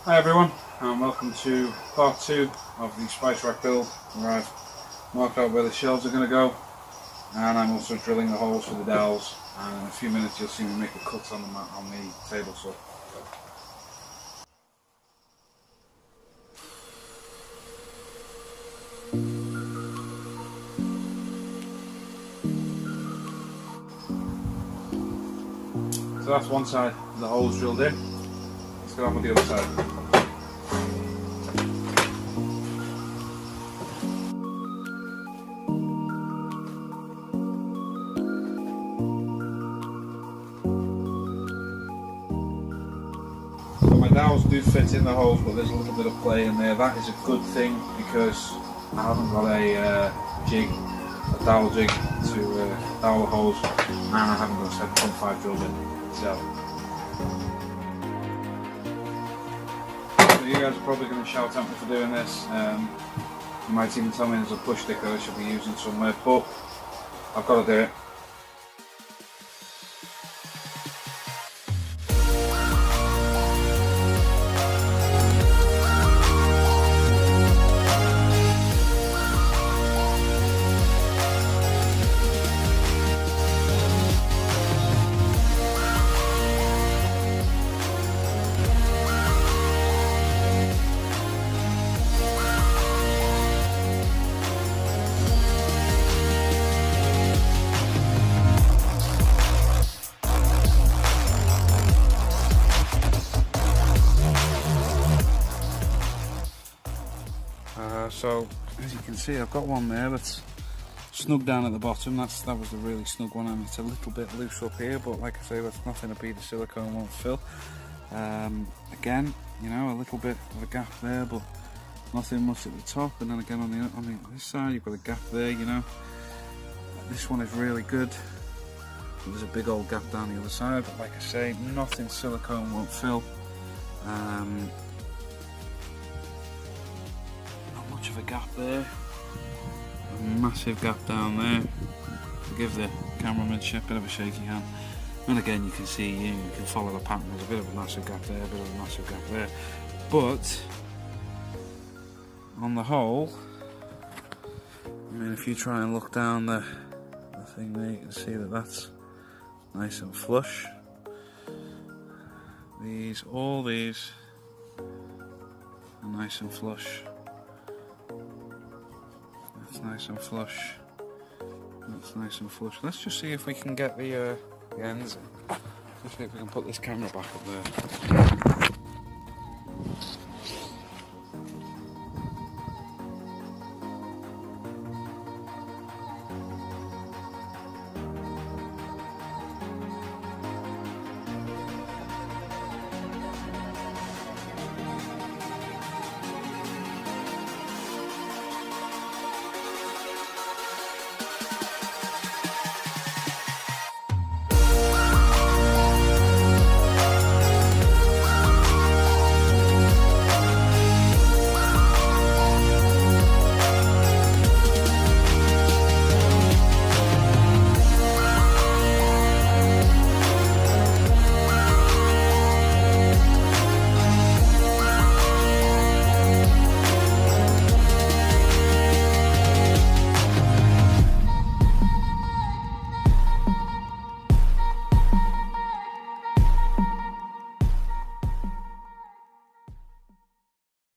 Hi everyone, and welcome to part 2 of the spice rack build, where I've marked out where the shelves are going to go, and I'm also drilling the holes for the dowels, and in a few minutes you'll see me make a cut on the table saw. So that's one side, the holes drilled in. Let's get on with the other side. So my dowels do fit in the holes, but there's a little bit of play in there. That is a good thing because I haven't got a dowel jig to dowel the holes, and I haven't got a 7.5 drilled in. So you guys are probably going to shout at me for doing this. You might even tell me there's a push stick that I should be using somewhere, but I've got to do it. So as you can see, I've got one there that's snug down at the bottom. That was the really snug one, and it's a little bit loose up here, but like I say, that's nothing to beat the silicone won't fill. Again, you know, a little bit of a gap there, but nothing much at the top. And then again on this side, you've got a gap there. You know, this one is really good. There's a big old gap down the other side, but like I say, nothing silicone won't fill. Of a gap there, a massive gap down there. Give the cameraman a bit of a shaky hand, and again you can see, you can follow the pattern. There's a bit of a massive gap there, a bit of a massive gap there, but on the whole, I mean, if you try and look down the thing there, you can see that that's nice and flush. All these are nice and flush. That's nice and flush. That's nice and flush. Let's just see if we can get the ends in. Let's see if we can put this camera back up there.